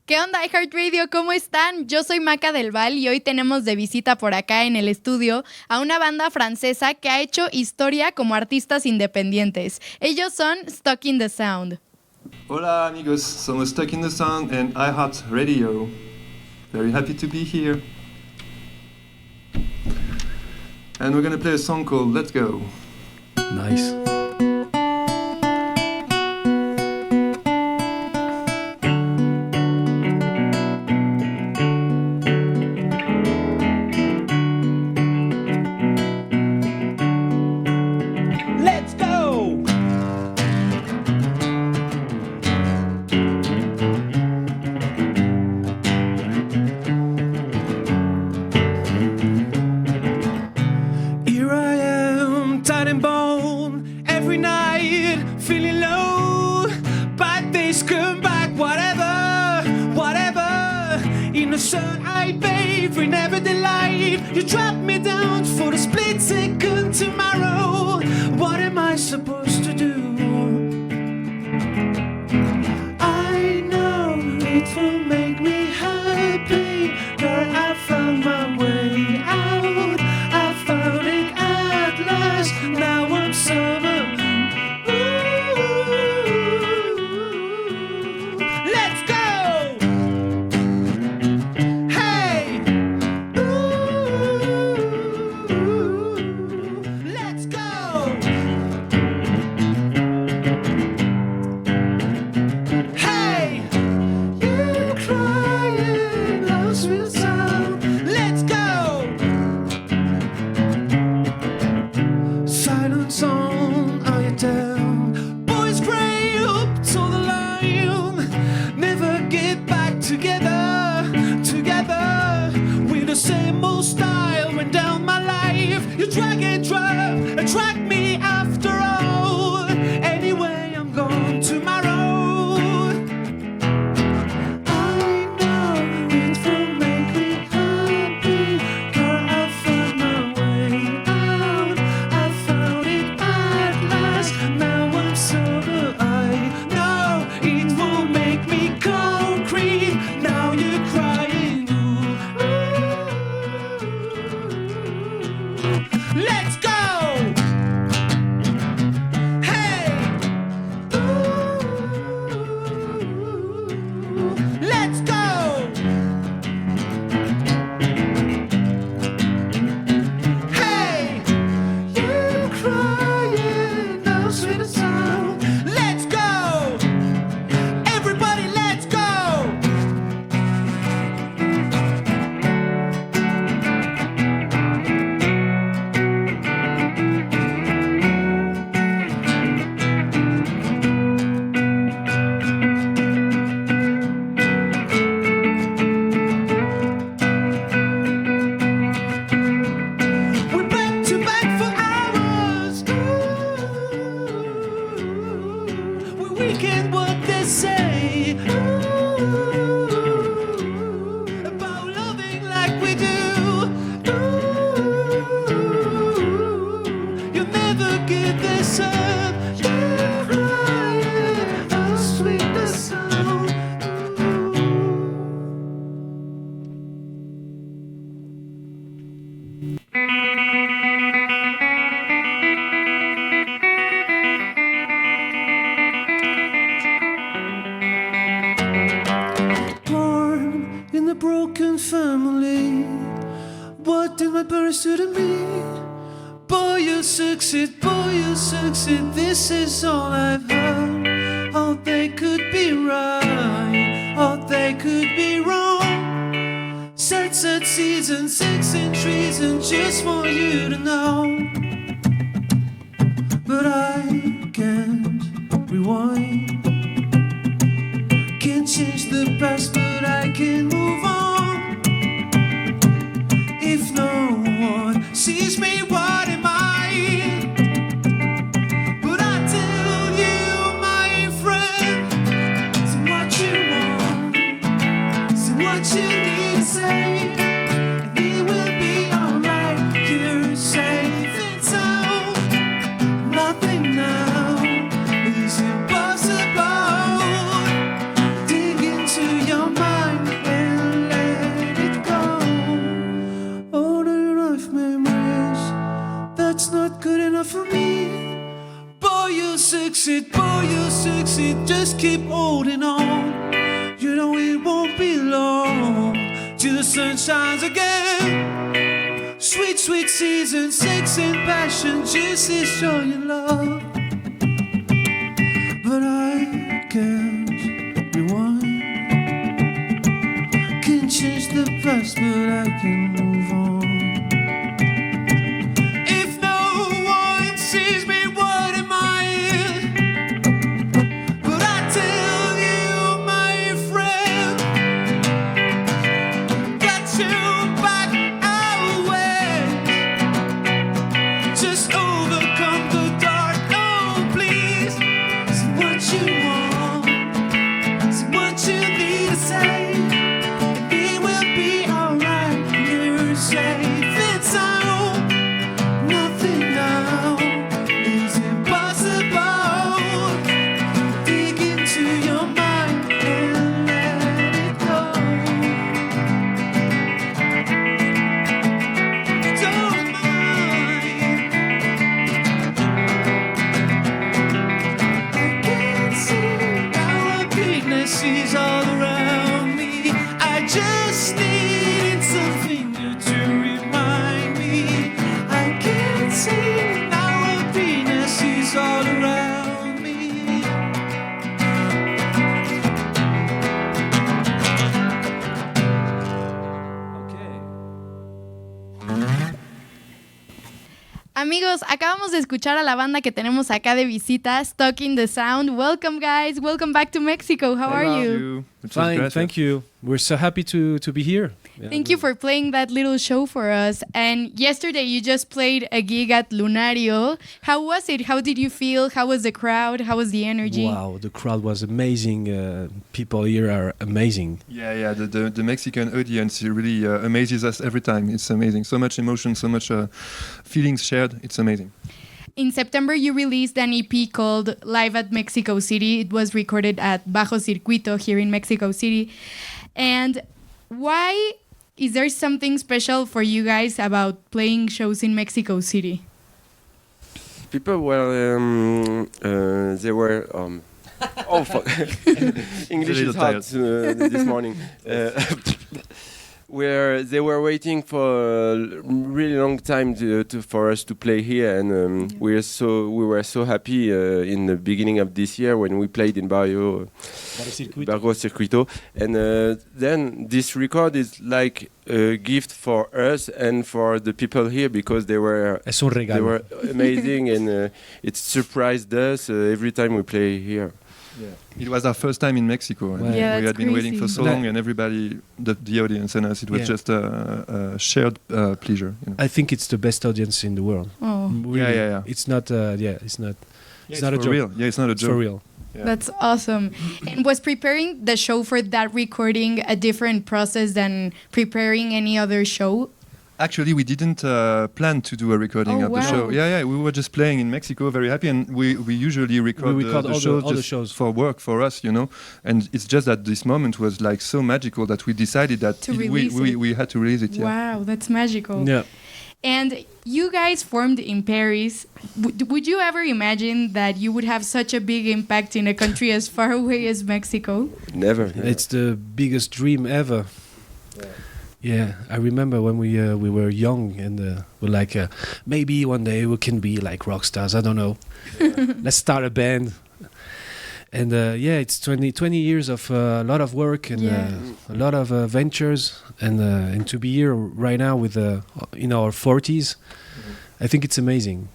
¿Qué onda, iHeartRadio? ¿Cómo están? Yo soy Maca del Val y hoy tenemos de visita por acá en el estudio a una banda francesa que ha hecho historia como artistas independientes. Ellos son Stuck in the Sound. Hola amigos, somos Stuck in the Sound and iHeartRadio. Very happy to be here. And we're gonna play a song called Let's Go. Nice. You drop me down for a split second tomorrow. What am I supposed to do? I know it will make me happy, girl. I found my way out. I found it at last. Now I'm sober. Let's go! Drag and drop, attract me after all. Anyway, I'm gone tomorrow. I know it will make me happy, girl. I found my way out. I found it at last. Now I'm sober. I know it will make me concrete. Now you're crying. Let's go! Hey! Ooh. Let's go! Hey! You crying, no sweet sound. Let's go! Everybody, let's go! Weekend what they say about loving like we do. You'll never give this up. You're crying, how sweet the sound. Broken family. What did my parents do to me? Boy, you succeed, boy, you succeed. This is all I've heard. Oh, they could be right, oh, they could be wrong. Sad seasons, sex and treason, just for you to know. But I can't rewind. Can't change the past, but I can move on. If no one sees me, what am I? But I tell you, my friend, say what you want, say what you need to say, and it will be alright. You're safe and sound. Nothing now is impossible. Dig into your mind. just keep holding on. You know it won't be long till the sun shines again. Sweet, sweet season, sex and passion, juices, joy and love. But I can't rewind, can't change the past, but I can move on. If no one sees me, what am I in? But I tell you, my friend, got you back away. Just overcome the dark, oh please. Say what you want, say what you need to say. It will be alright, you're safe and sound. Nothing now is impossible. Dig into your mind and let it go. Don't mind. I can see our weaknesses all around me. I just needed something new to remind me. I can see our weaknesses all around me. Okay. Amigos, acabamos de escuchar a la banda que tenemos acá de visita, Stuck in the Sound. Welcome, guys. Welcome back to Mexico. How are you? Fine, thank you. We're so happy to be here. Yeah, Thank you for playing that little show for us. And yesterday you just played a gig at Lunario. How was it? How did you feel? How was the crowd? How was the energy? Wow, the crowd was amazing. People here are amazing. Yeah, the Mexican audience really amazes us every time. It's amazing. So much emotion, so much feelings shared. It's amazing. In September, you released an EP called Live at Mexico City. It was recorded at Bajo Circuito here in Mexico City. And why is there something special for you guys about playing shows in Mexico City? People were, they were, oh fuck, English is hard this morning. Where they were waiting for a really long time for us to play here, and we were so happy in the beginning of this year when we played in Barrio Circuito, and then this record is like a gift for us and for the people here because they were amazing and it surprised us every time we play here. Yeah. It was our first time in Mexico. And Yeah, we had been waiting for so long, and everybody, the audience and us, it was just a shared pleasure. You know. I think it's the best audience in the world. Oh, Really. Yeah. It's not. It's not. It's not a for joke. real. Yeah, it's not a It's joke. for real. Yeah. that's awesome. And was preparing the show for that recording a different process than preparing any other show? Actually, we didn't plan to do a recording of the wow. show. Yeah, we were just playing in Mexico, very happy, and we usually record, all the shows for work for us, you know. And it's just that this moment was like so magical that we decided that To release it. we had to release it. Yeah. Wow, that's magical. Yeah. And you guys formed in Paris. Would you ever imagine that you would have such a big impact in a country as far away as Mexico? Never. It's the biggest dream ever. Yeah, I remember when we were young and we're like, maybe one day we can be like rock stars. I don't know. Let's start a band. And it's 20 years of a lot of work and a lot of ventures. And to be here right now with in our 40s, I think it's amazing.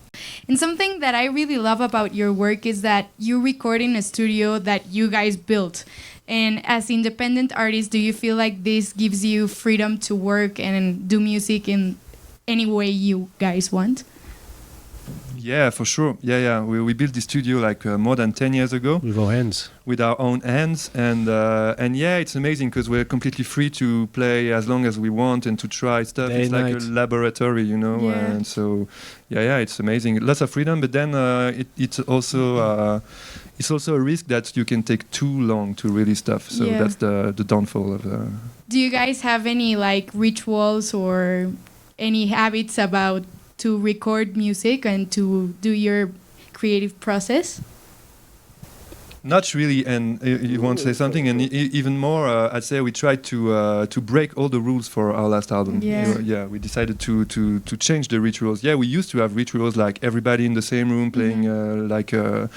And something that I really love about your work is that you record in a studio that you guys built. And as independent artists, do you feel like this gives you freedom to work and do music in any way you guys want? Yeah, for sure. Yeah. We built this studio like more than 10 years ago. With our hands. With our own hands, and yeah, it's amazing because we're completely free to play as long as we want and to try stuff. Day it's and like night. a laboratory, you know. Yeah. And so, yeah, it's amazing. Lots of freedom, but then it's also a risk that you can take too long to release stuff. So Yeah. that's the downfall of. Do you guys have any like rituals or any habits about to record music and to do your creative process? Not really, and you want to say something, and even more, I'd say we tried to break all the rules for our last album. Yeah. We decided to change the rituals. Yeah, we used to have rituals like everybody in the same room playing like a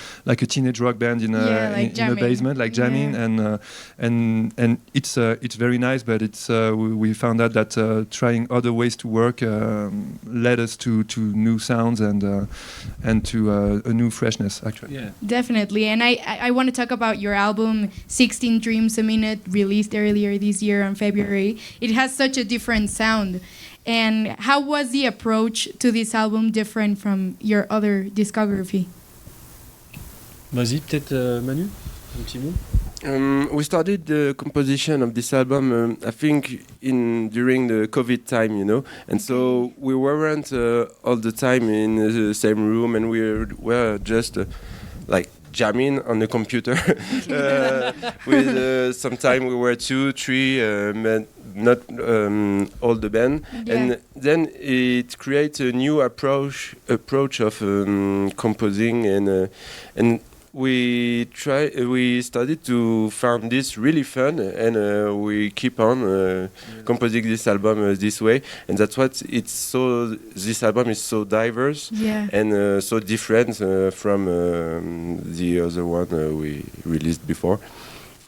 teenage rock band in a basement, like jamming, and it's very nice, but it's we found out that trying other ways to work led us to new sounds and to a new freshness, actually. Yeah. Definitely. And I want to talk about your album 16 Dreams a Minute, released earlier this year on February. It has such a different sound. And how was the approach to this album different from your other discography? Vas-y, peut-être Manu, un petit mot. We started the composition of this album, I think, during the COVID time, and so we weren't all the time in the same room, and we were just like jamming on the computer. With sometimes we were 2, 3 men, not all the band, and then it creates a new approach of composing, and we started to find this really fun, and we keep on composing this album this way, and that's what this album is so diverse and so different from the other one we released before.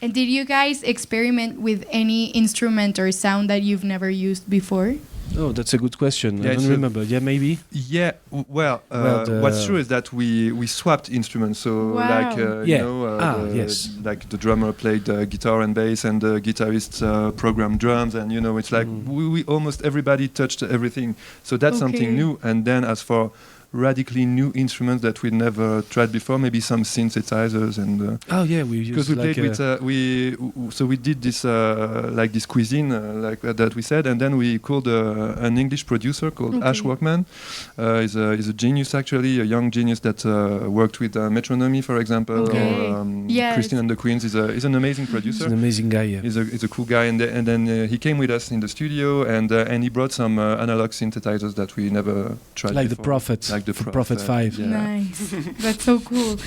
And did you guys experiment with any instrument or sound that you've never used before? Oh, that's a good question. Yeah, I don't remember. Yeah, maybe. Yeah, what's true is that we swapped instruments. So like yes, like the drummer played guitar and bass, and the guitarist programmed drums, and it's like we almost everybody touched everything. So that's something new. And then as for radically new instruments that we never tried before, maybe some synthesizers and we used because we played with we did this like this cuisine like that we said, and then we called an English producer called Ash Workman. He's a genius, actually, a young genius that worked with Metronomy, for example, or Christine and the Queens. He's an amazing producer. He's an amazing guy. Yeah. He's a cool guy, and then he came with us in the studio, and he brought some analog synthesizers that we never tried like before. the Prophet. Like the Prophet 5. Yeah. Nice. That's so cool.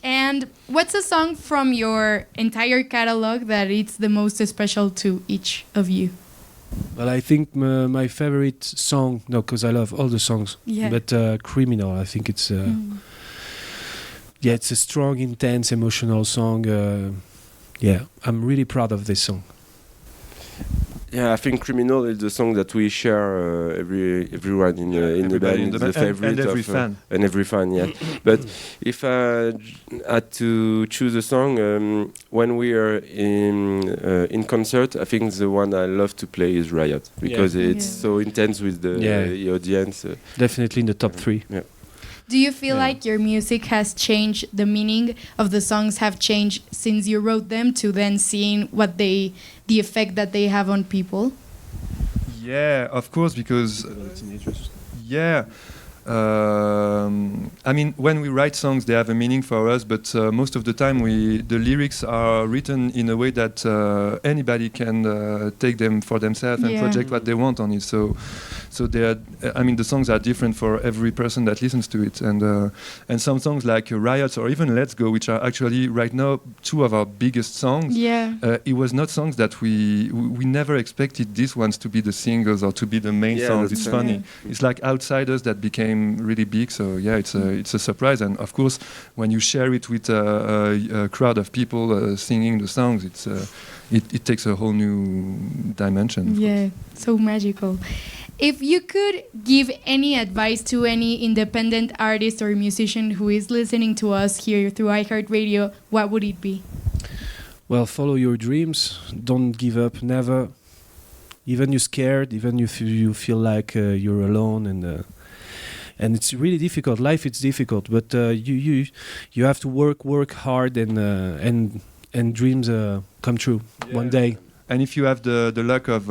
And what's a song from your entire catalog that it's the most special to each of you? Well, I think my favorite song, because I love all the songs, but Criminal, I think it's it's a strong, intense, emotional song. I'm really proud of this song. Yeah, I think "Criminal" is the song that we share everyone in the band. It's the favorite and every of, fan. And every fan, yeah. But if I had to choose a song, when we are in concert, I think the one I love to play is "Riot" because it's so intense with the audience. Definitely in the top 3. Yeah. Do you feel like your music has changed, the meaning of the songs have changed since you wrote them to then seeing what the effect that they have on people? Yeah, of course, because I mean, when we write songs, they have a meaning for us, but most of the time the lyrics are written in a way that anybody can take them for themselves and project what they want on it. So they are, I mean, the songs are different for every person that listens to it, and some songs like "Riots" or even "Let's Go," which are actually right now 2 of our biggest songs. It was not songs that we never expected these ones to be the singles or to be the main songs. It's funny. It's like Outsiders that became really big. So it's a surprise, and of course when you share it with a crowd of people singing the songs, it takes a whole new dimension. Yeah, so magical. If you could give any advice to any independent artist or musician who is listening to us here through iHeartRadio, what would it be? Well, follow your dreams. Don't give up, never. Even you're scared, even if you feel like you're alone, and it's really difficult. Life is difficult, but you have to work hard, and dreams come true one day. And if you have the luck of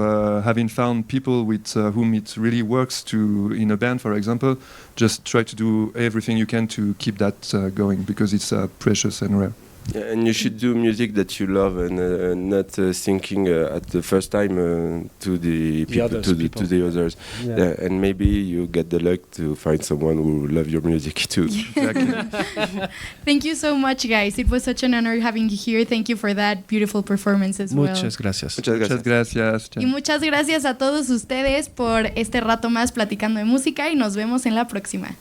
having found people with whom it really works in a band, for example, just try to do everything you can to keep that going, because it's precious and rare. Yeah, and you should do music that you love and not thinking at the first time to the people, to the others. Yeah. And maybe you get the luck to find someone who love your music too. Exactly. Thank you so much, guys. It was such an honor having you here. Thank you for that beautiful performance as well. Muchas gracias. Muchas gracias. Y muchas gracias a todos ustedes por este rato más platicando de música y nos vemos en la próxima.